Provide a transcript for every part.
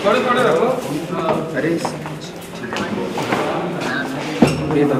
थोड़े थोड़े रखो। अरे ये तो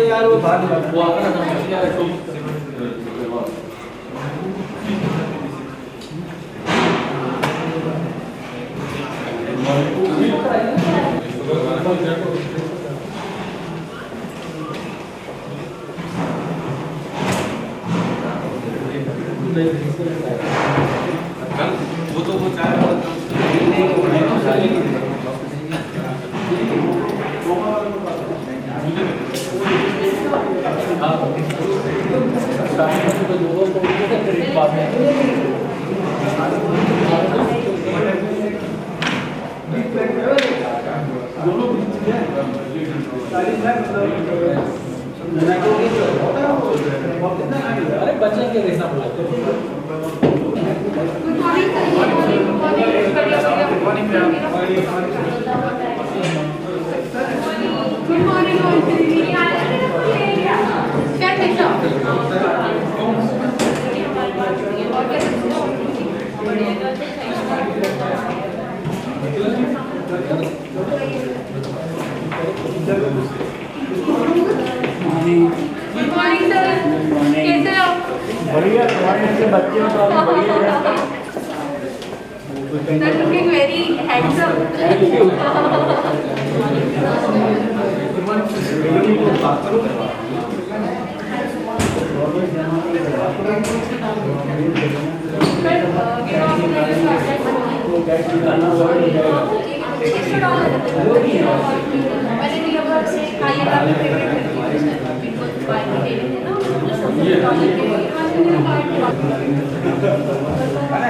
यार वो बात वो आता ना यार तो वो तो वो चाहे अरे बच्चे के जैसा बोला गुड मॉर्निंग सर, कैसे हो? बढ़िया, तुम्हारे जैसे बच्चे हो तो आप बढ़िया हैं। Sir looking very handsome.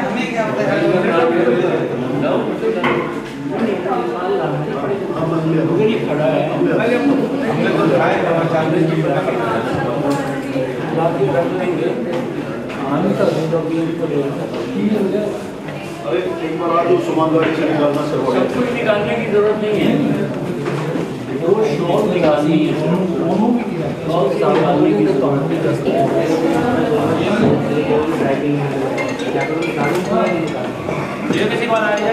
हमें क्या पता है खड़ा है हमने तो खाए चांदी की बाकी रख लेंगे आने का अरे एक बार आज सुमानदारी से निकालना सब कुछ निकालने की जरूरत नहीं है तो शॉर्ट निकालनी है शॉर्ट निकालने की तो हम भी कर सकते हैं ये किसी को आ रही है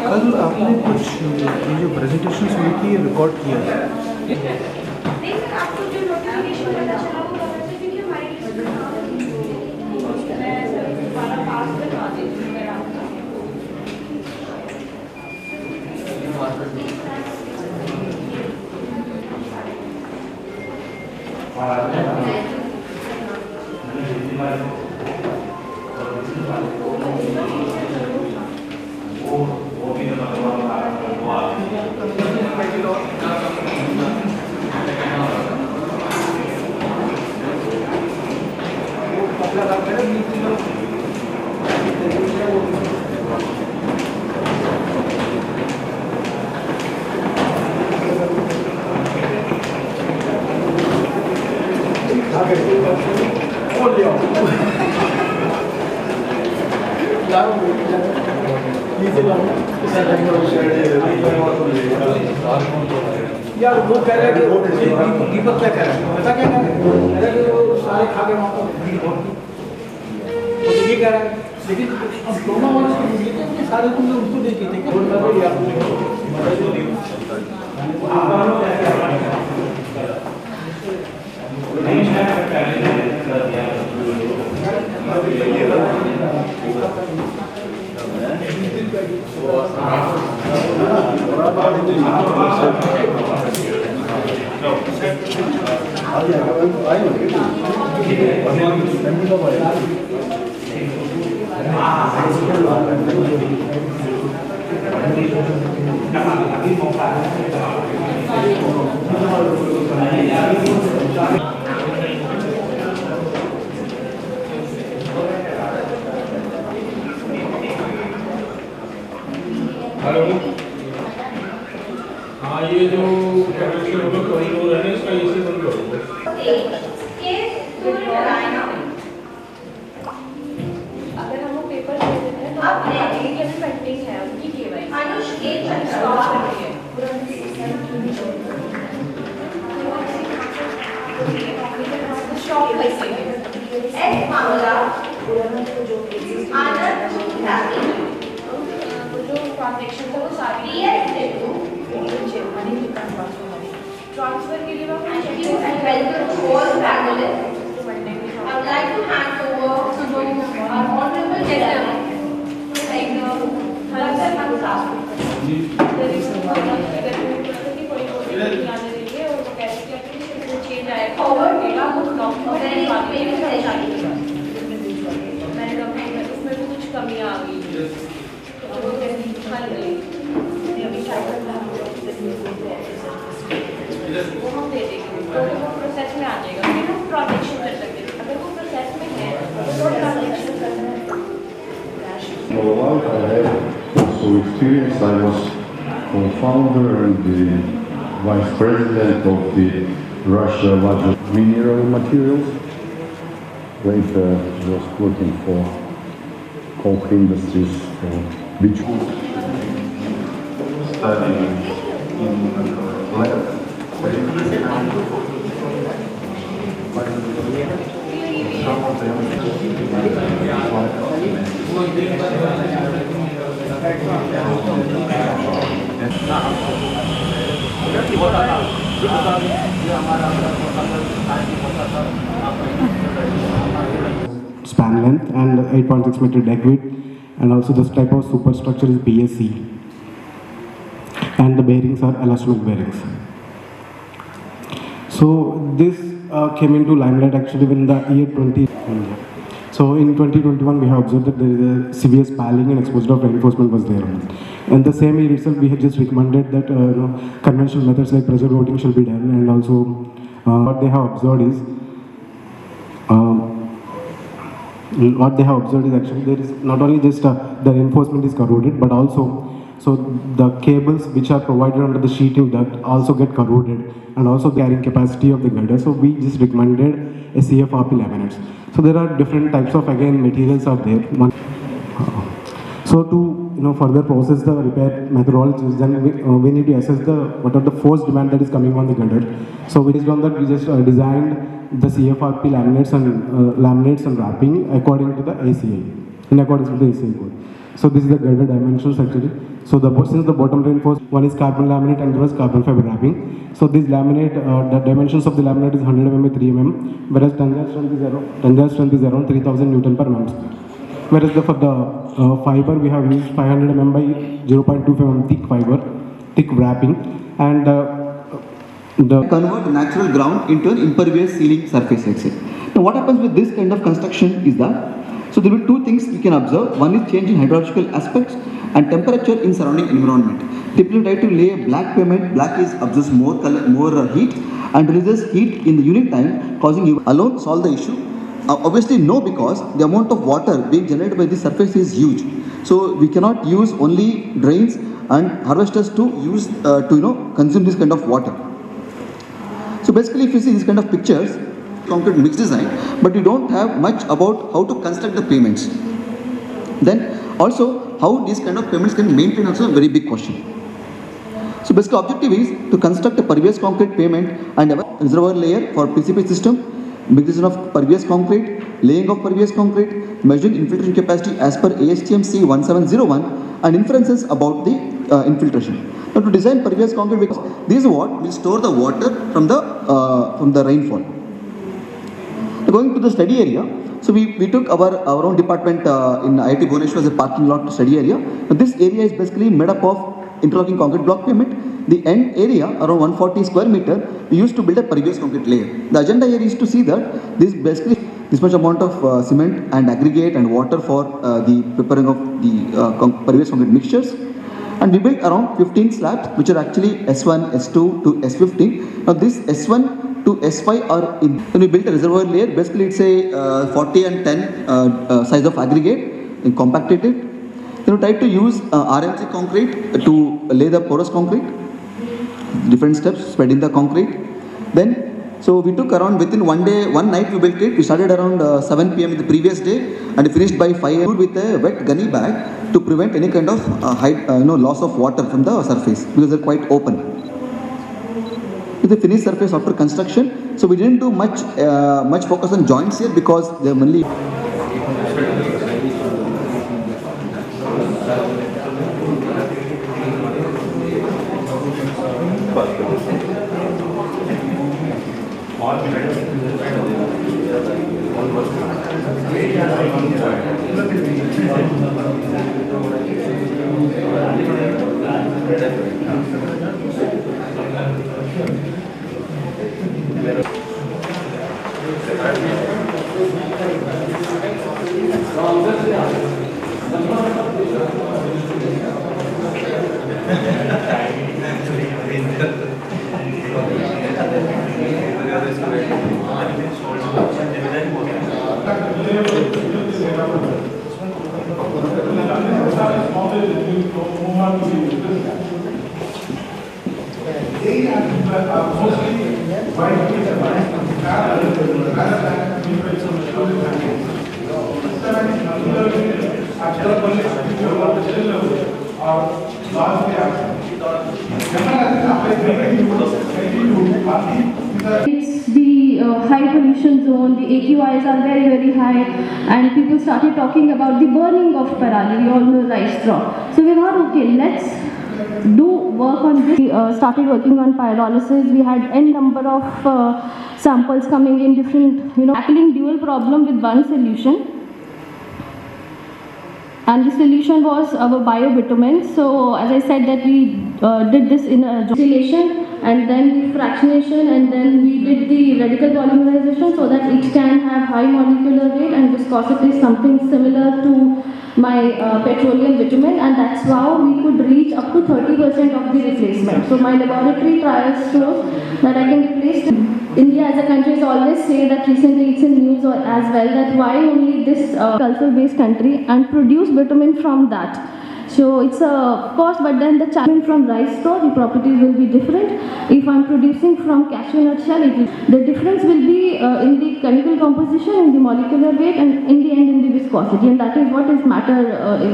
कल आपने कुछ ये जो प्रेजेंटेशन हुई थी ये रिकॉर्ड किया है। नहीं सर, आपको जो नोटिफिकेशन पता चला वो पता चला क्योंकि हमारे मैं सर दोबारा पास करवा देती हूँ मैं आपका। यार वो कह रहे हैं कि दीपक क्या कह रहा है पता क्या कह रहा है कह रहा है कि वो सारे खा के वहाँ पर तो ये कह रहा है लेकिन अब दोनों वाले ये थे कि सारे तुमने उसको देखे थे हेलो हाँ ये जो कॉरिडोर है ना इसका एसी बंद करो अगर हम वो पेपर दे देते हैं तो अब केवल पेंडिंग है उनकी केवाई अनुष एक स्टॉप है स्टॉप कैसे एस मामला आनंद जो ट्रांजैक्शन था वो सारी ट्रांसफर के लिए I would like to hand over to our honorable gentleman, उसमें भी कुछ कमियां आ गई तो वो कैसे हल गई वो हम दे देंगे तो वो प्रोसेस में आ जाएगा फिर हम ट्रांजैक्शन कर सकते हैं अगर वो प्रोसेस में है तो ट्रांजैक्शन करना है For a while, I had also experience. I was co-founder and the vice president of the Russia largest mineral materials. Later, I was working for coke industries for beach. Studying in lab. Some of span length and 8.6 meter deck width, and also this type of superstructure is BSC, and the bearings are elastomeric bearings. So this came into limelight actually in the year 20. So in 2021 we have observed that there is a severe spalling and exposure of reinforcement was there. And the same year itself we had just recommended that conventional methods like pressure voting should be done, and also what they have observed is actually there is not only just the reinforcement is corroded, but also so the cables which are provided under the sheeting duct also get corroded, and also carrying capacity of the girder. So we just recommended a CFRP laminates. So there are different types of again materials are there. So to further process the repair methodologies, then we need to assess what are the force demand that is coming on the girder. So based on that we just designed the CFRP laminates and wrapping according to the ACI, in accordance with the ACI code. So this is the girder dimensions actually. So since the bottom reinforced, one is carbon laminate and the other is carbon fiber wrapping. So this laminate, the dimensions of the laminate is 100 mm by 3 mm, whereas tensile strength is around 3000 Newton per mm square. Whereas for the fiber we have used 500 mm by 0.25 mm thick fiber, thick wrapping, and convert natural ground into an impervious sealing surface, let's say. Now what happens with this kind of construction is that, so there will be two things we can observe. One is change in hydrological aspects and temperature in surrounding environment. Typically try to lay a black pavement. Black is absorbs more color, more heat and releases heat in the unit time, causing you alone solve the issue. Obviously no, because the amount of water being generated by this surface is huge. So we cannot use only drains and harvesters to use to consume this kind of water. So basically, if you see these kind of pictures, concrete mixed design, but you don't have much about how to construct the pavements. Then also how these kind of pavements can maintain also a very big question. So basically objective is to construct a pervious concrete pavement and a reservoir layer for PCP system, mixed design of pervious concrete, laying of pervious concrete, measuring infiltration capacity as per ASTM C 1701 and inferences about the infiltration. Now to design pervious concrete, because this is what will store the water from the rainfall. Now going to the study area, so we took our own department in IIT Bhubaneswar as a parking lot study area. Now this area is basically made up of interlocking concrete block pavement. The end area around 140 square meter, we used to build a pervious concrete layer. The agenda here is to see that this basically this much amount of cement and aggregate and water for the preparing of the pervious concrete mixtures. And we built around 15 slabs, which are actually S1, S2 to S15. Now this S1 to S5 are in. When we built a reservoir layer, basically it's a 40 and 10 size of aggregate and compacted it. Then we tried to use RMC concrete to lay the porous concrete. Different steps, spreading the concrete. Then, so we took around within one night we built it. We started around 7 PM the previous day and finished by 5 AM with a wet gunny bag to prevent any kind of loss of water from the surface because they're quite open. With the finished surface after construction, so we didn't do much focus on joints here because they're mainly. It's the high pollution zone, the AQIs are very, very high, and people started talking about the burning of parali. We all know rice straw. So we thought, okay, let's do work on this. We started working on pyrolysis. We had n number of samples coming in different, tackling dual problem with one solution. And the solution was our biobitumen. So as I said that we did this in a distillation and then the fractionation and then we did the radical polymerization so that it can have high molecular weight and viscosity, something similar to my petroleum bitumen, and that's how we could reach up to 30% of the replacement. So my laboratory trials shows that I can replace. India as a country has always say that recently it's in news as well that why only this sulfur-based country and produce bitumen from that. So it's a cost, but then the challenge from rice straw, the properties will be different. If I'm producing from cashew nut shell, the difference will be in the chemical composition, in the molecular weight, and in the end in the viscosity, and that is what is matter.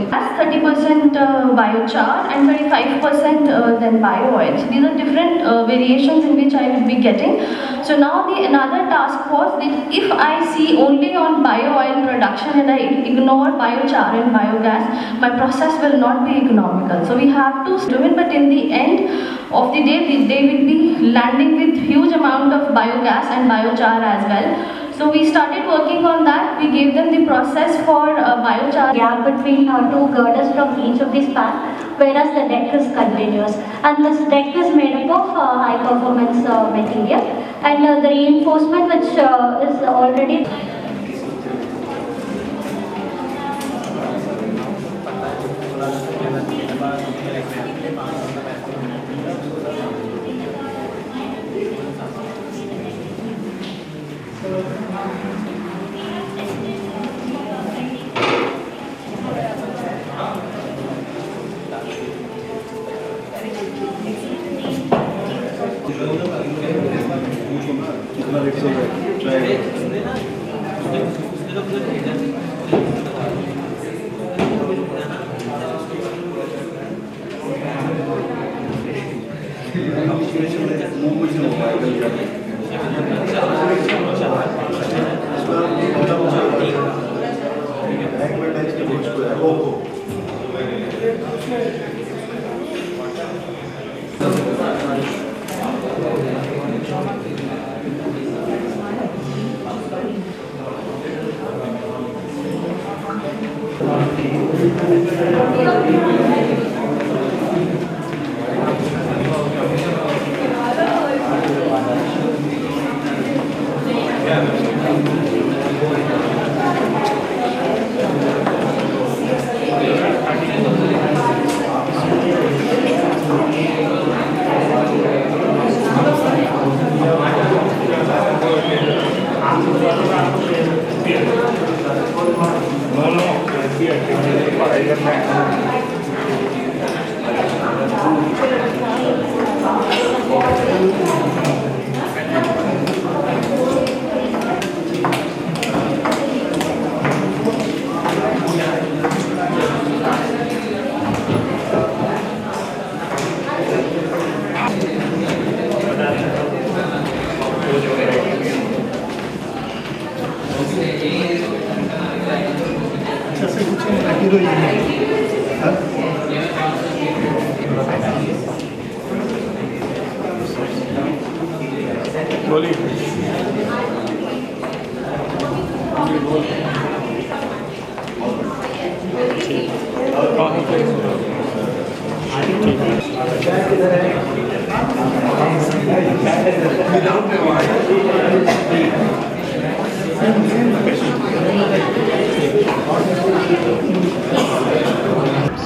That's 30% biochar and 35% then bio oil. So these are different variations in which I will be getting. So now another task was that if I see only on bio oil production and I ignore biochar and biogas, my process will not be economical. So we have to do it, but in the end of the day, they will be landing with huge amount of biogas and biochar as well. So we started working on that. We gave them the process for biochar. Gap between two girders from each of the span, whereas the deck is continuous. And this deck is made up of high performance material, and the reinforcement which is already.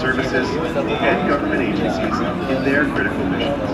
Services and government agencies in their critical missions.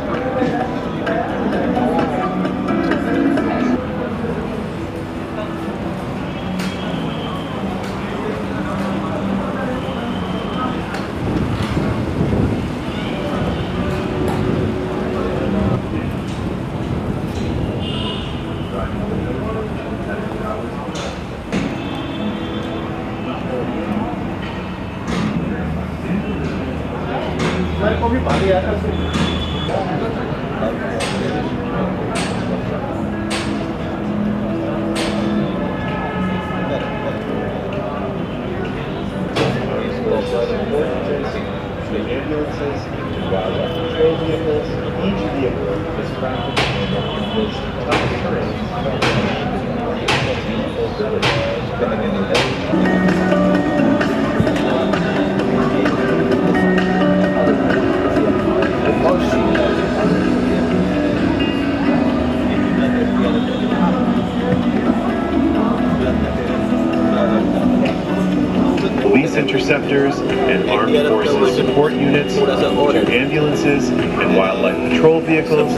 Ambulances, wildlife control vehicles, each vehicle is practically this tough Police interceptors and armed forces support units, to ambulances and wildlife patrol vehicles.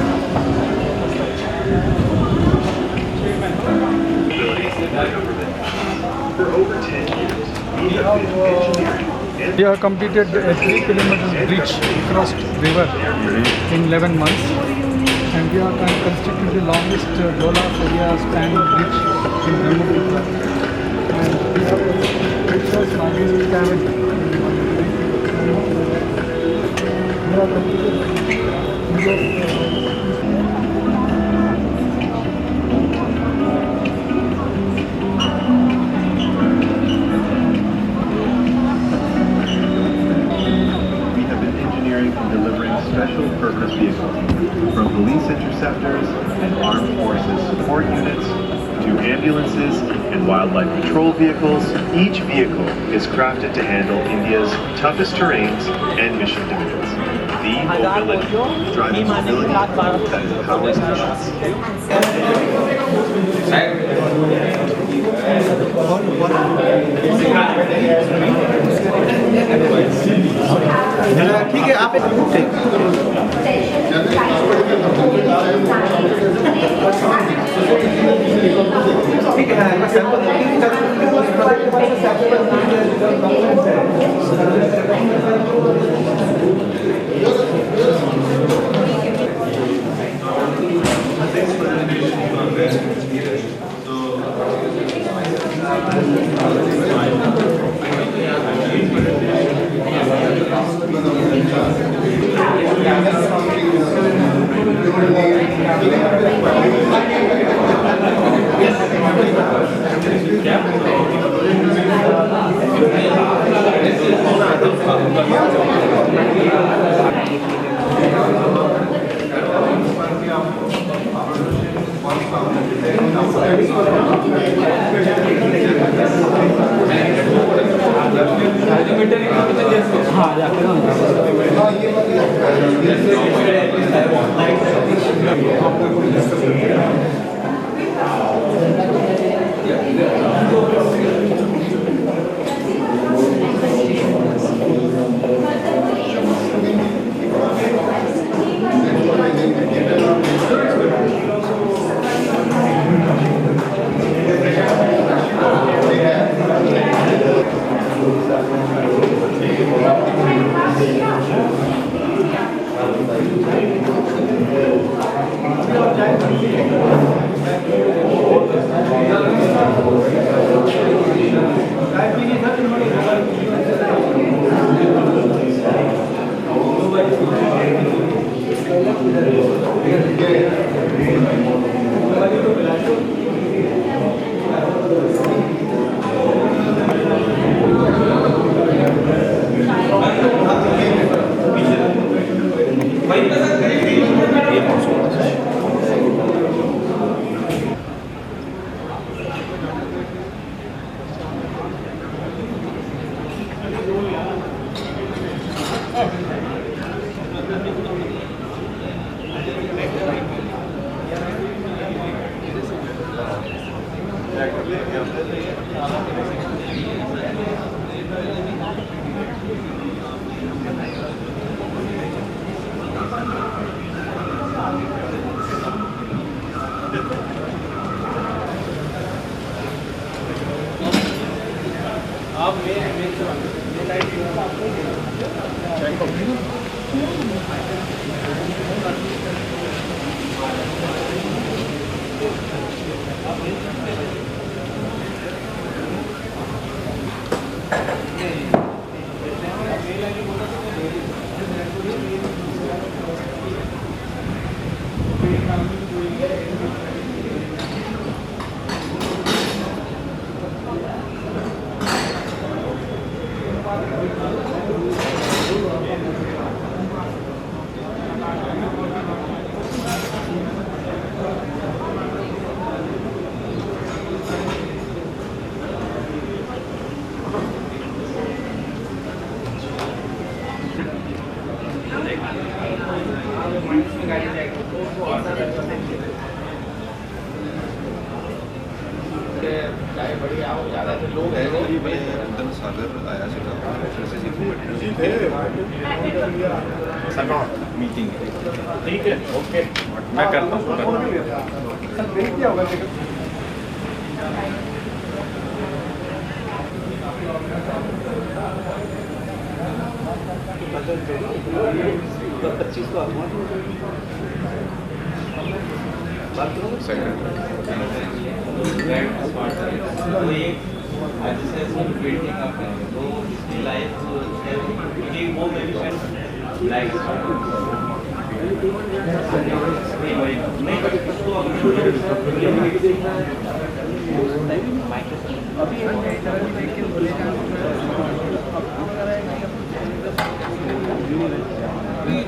For over 10 years, we have been engineering. We have completed a 3 kilometers bridge across river in 11 months, and we are constructing the longest Dola area spanning bridge in Brahmaputra. And we have pictures longest travel. We have completed special purpose vehicles, from police interceptors and armed forces support units 2 ambulances, and wildlife patrol vehicles. Each vehicle is crafted to handle India's toughest terrains and mission demands. The mobility drives mobility that empowers nations. ठीक है आप ठीक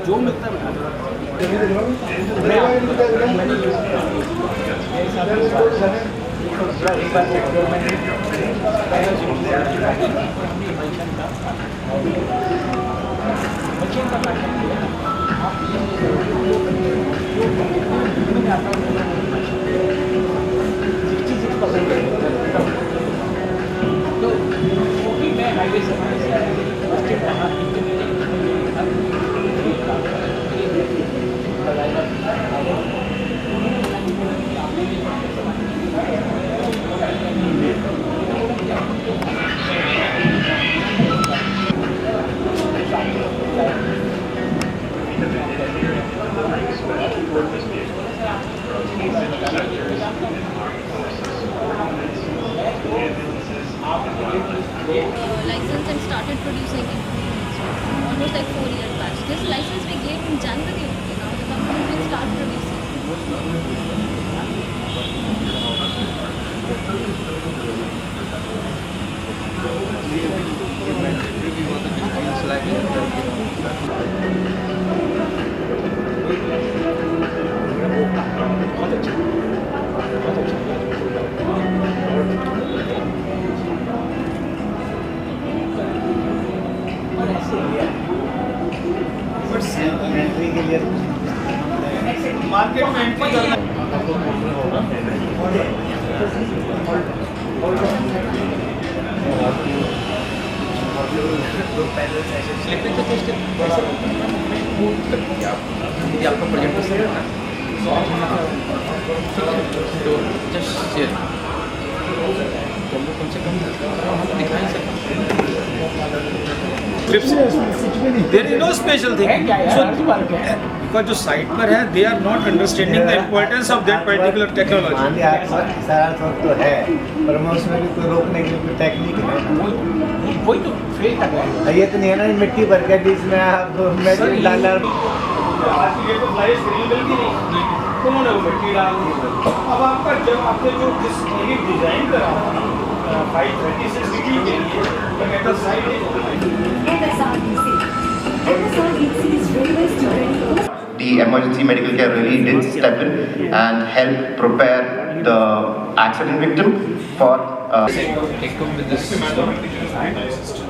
जो मिलता है एक बार तो मैं हाईवे से license and started producing in almost like 4 years back. This license we gave in January only. Now the company will start producing. Entry के लिए मार्केट में एंट्री करना आपका प्रेजेंटेशन करना तो जस्ट शेयर कम से कम दिखा ही सकते there is no special thing because जो साइट पर है they are not understanding the importance of that particular technology. सारा थोक तो है पर उसमें भी कोई रोकने की कोई टेक्निक है वही तो फेल कर रहा है। ये तो नहीं है ना मिट्टी भर के बीच में आप मैं डालना ये तो फ्लाई स्क्रीन बिल्कुल नहीं उन्होंने वो मिट्टी डाल दी। अब आपका जब आपने जो जिस डिजाइन करा 536 डिग्री के लिए तो कहता side The emergency medical care really did step in and help prepare the accident victim for equipped with this system.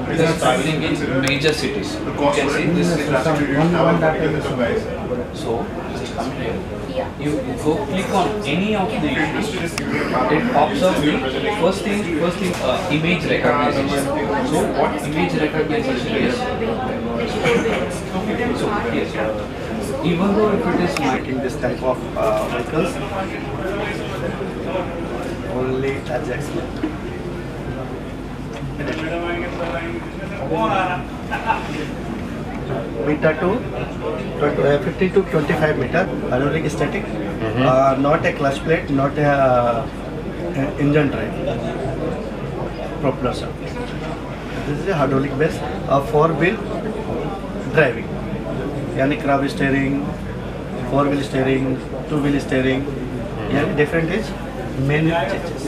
This is traveling in major cities. You can see this is so just come here. You go click on any of the issues. It pops up with first thing image recognition. So what image recognition is? So yes, even though if it is making this type of vehicles only as excellent. Meter to 50 to 25 meter hydraulic static, not a clutch plate, not a engine drive, propulsion. This is a hydraulic base of 4-wheel driving, yani crab steering, 4-wheel steering, 2-wheel steering, yani different is main changes.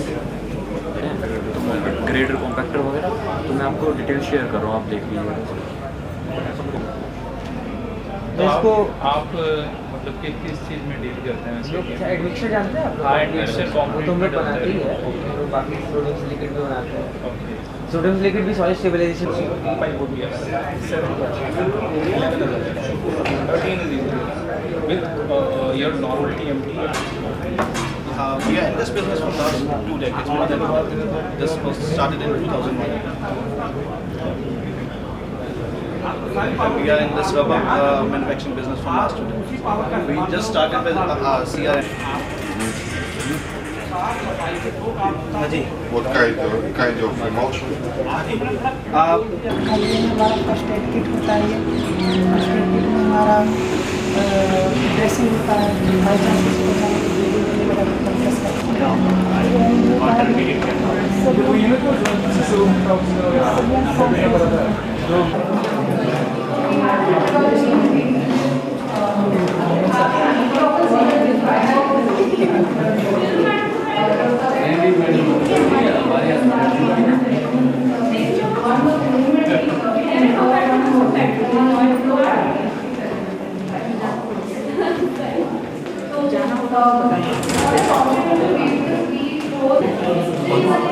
Grader compactor वगैरह तो मैं आपको detail share कर रहा हूँ, आप देख लीजिएगा। तो इसको आप मतलब कि किस चीज़ में डील करते हैं? एडमिक्सर जानते हैं आप? हाँ, एडमिक्सर कॉम्पोनेंट तो हम लोग बनाते ही है और बाकी सोडियम लिक्विड भी बनाते हैं। सोडियम लिक्विड भी सॉलिड स्टेबलाइजेशन पाइप हो गया 13 with your normal TMT. We are in this business for last 2 decades, more than this was started in 2001. We are in this rubber manufacturing business from last 2 decades. We just started with CRM. What kind of emulsion? हमारा first aid kit होता है। First aid kit में हमारा dressing होता है, by chance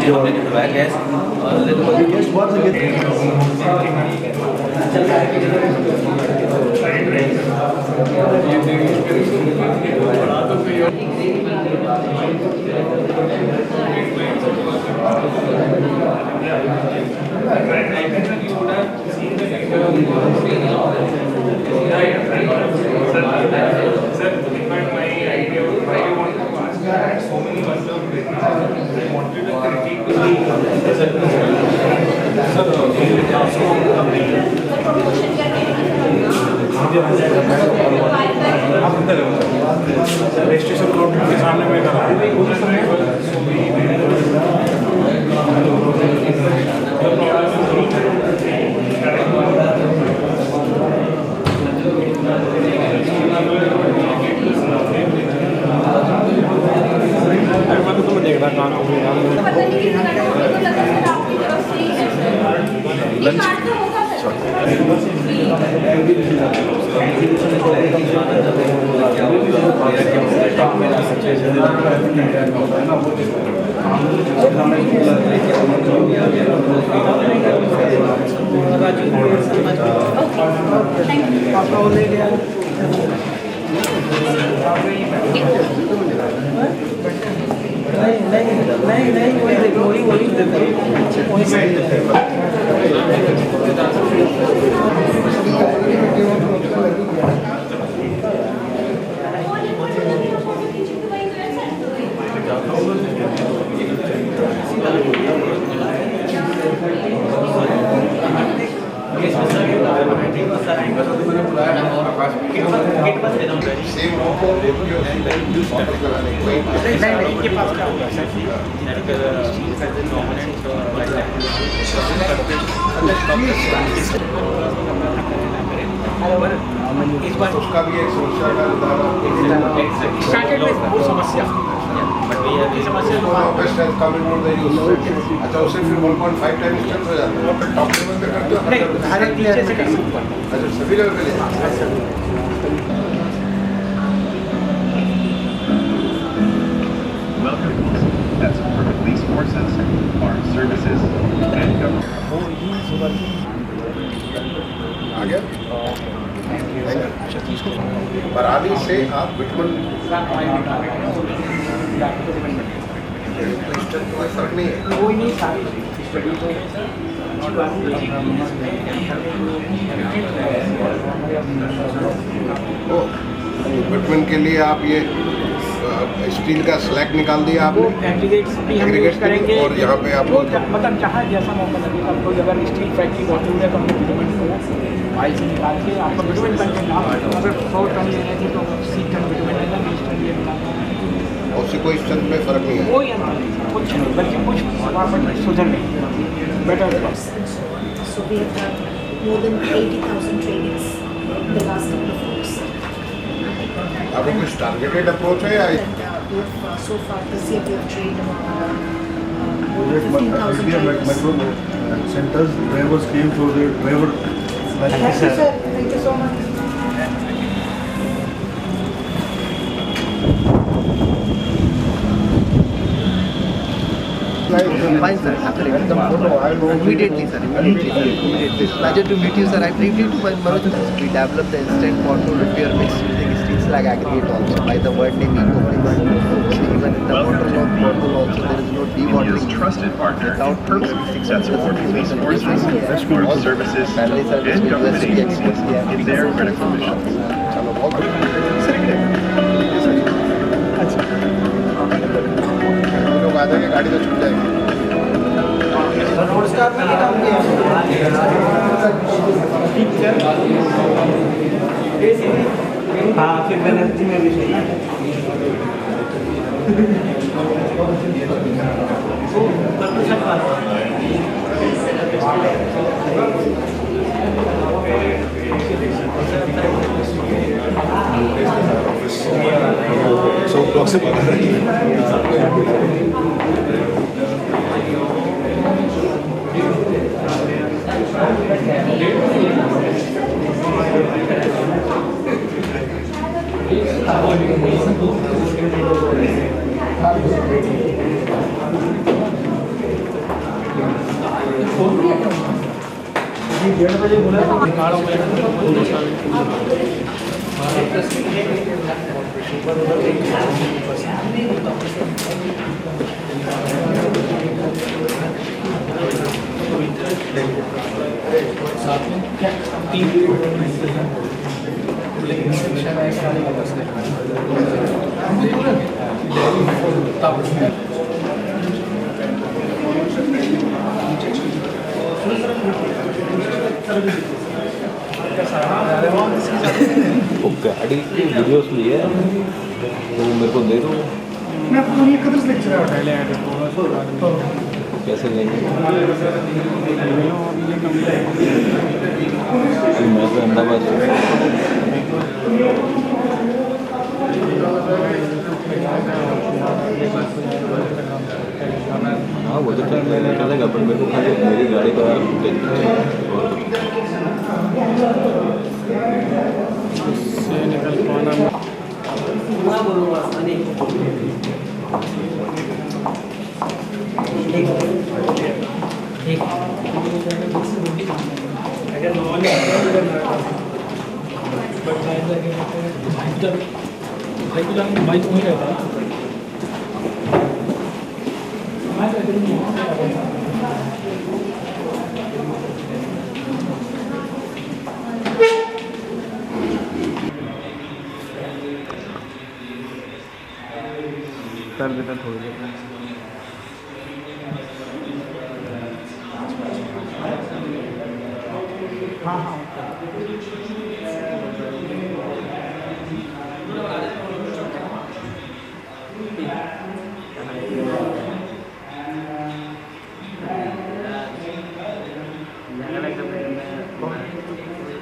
इसलिए हमने निकलवाया गैस। रजिस्ट्रेशन काउंटर के सामने में करा तो देख रहा काम उसका भी एक समस्या का समस्या अच्छा उसे फिर 1.5 टाइम स्टेप हो जाता है फिर टॉप लेवल पे करते हो अच्छा सभी लेवल पे ले That's for police forces, armed services, and government. आ गया बराली से आप बिटमन कोई फर्क नहीं है कोई नहीं सारी बिटमन के लिए आप ये स्टील का स्लैग निकाल दिया आपने एग्रीगेट्स करेंगे और यहाँ पे आप मतलब जहाँ जैसा मौका लगे आपको अगर स्टील फैक्ट्री मौजूद है तो हमने बिटुमेन को वाइल से निकाल के आपको बिटुमेन करके अगर 100 टन लेने थे तो 80 टन बिटुमेन लेना 20 टन ये मिलाना और उससे कोई स्ट्रेंथ में फर्क नहीं है कोई अंतर नहीं कुछ नहीं बल्कि कुछ सुधर नहीं better So we have done more than 80,000 trainings in the last couple of years. आपको कुछ टारगेटेड अप्रोच है या So far this year we have trained more than 15,000 drivers. Metro centers, drivers came for their driver Thank you sir, thank you so much. Fine sir, absolutely. Immediately sir, immediately. Pleasure to meet you sir. I briefed you to Manoj. We developed the instant photo repair mix using steel slag aggregate also by the word name EcoFlex. So even in the water lock bottle also there is no dewatering Trusted partner without that's for police forces, armed services, and government agencies in their critical missions. लोग आ जाएंगे गाड़ी तो छूट जाएगी हाँ फिर मैंने में भी सही So possible. 1:30 बजे बोला वो गाड़ी की वीडियोस ली है तो मेरे को दे दो। मैं पूरी कदर से लेक्चर कैसे लेंगे? मैं तो अहमदाबाद हाँ वो तो चलेगा पर मेरे को खाली मेरी गाड़ी का निकल पाना बाइक वहीं रहता है कर देता थोड़ी देर हाँ हाँ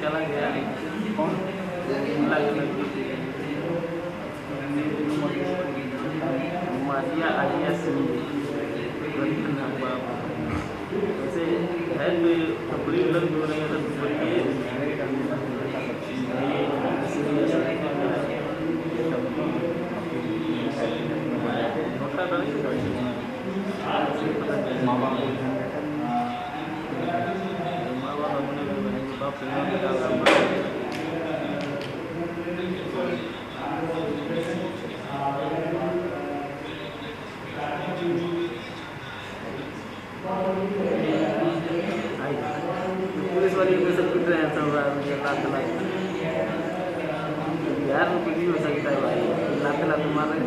चला गया कौन मारिया आलिया सिंह वैसे है तो पूरी लग हो रही है तो पूरी माँ बाप पुलिस वाले में सब कुछ रहे सब यार वो कुछ भी हो सकता है भाई लाते लाते मार रहे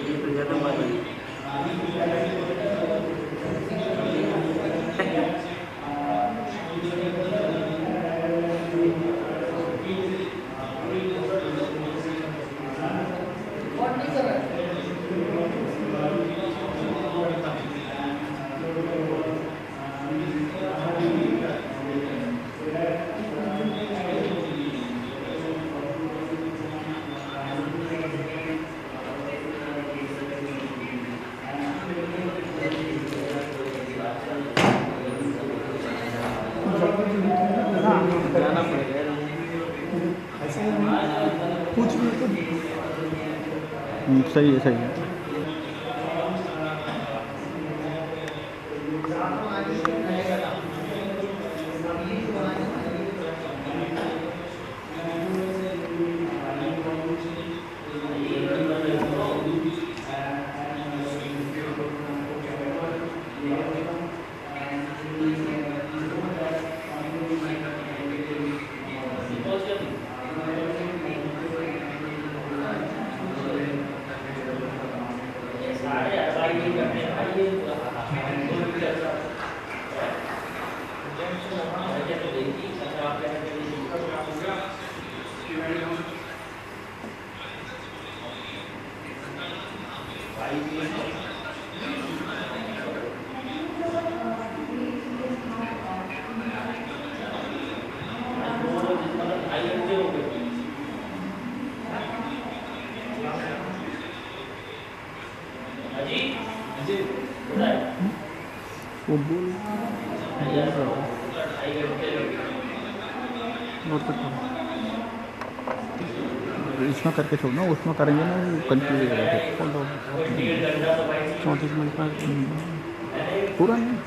ये तो ज़्यादा मार रही जाना पड़ेगा कुछ भी सही है सही है। इसमें करके छोड़ना, उसमें करेंगे ना कंफ्यूज हो जाएगा। 34 मिनट का पूरा नहीं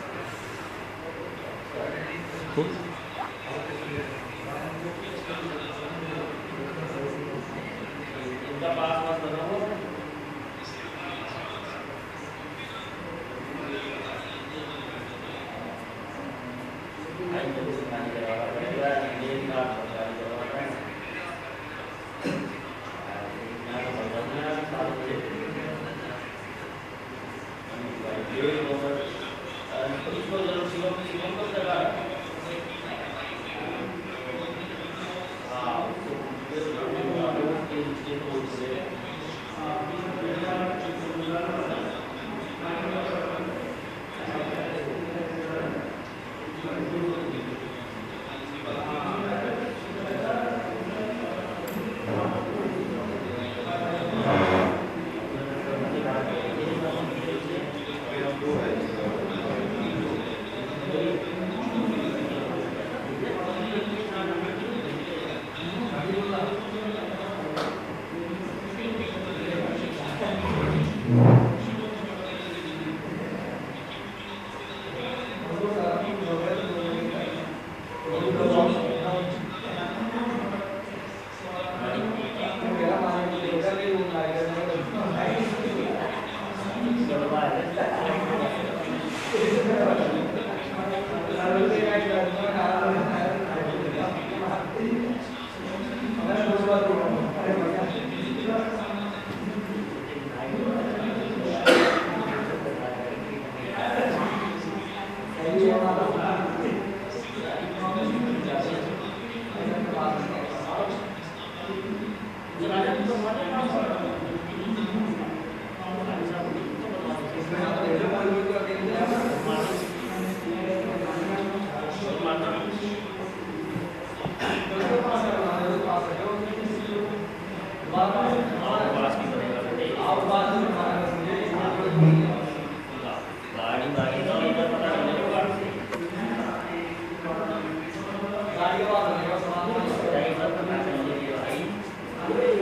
Gracias.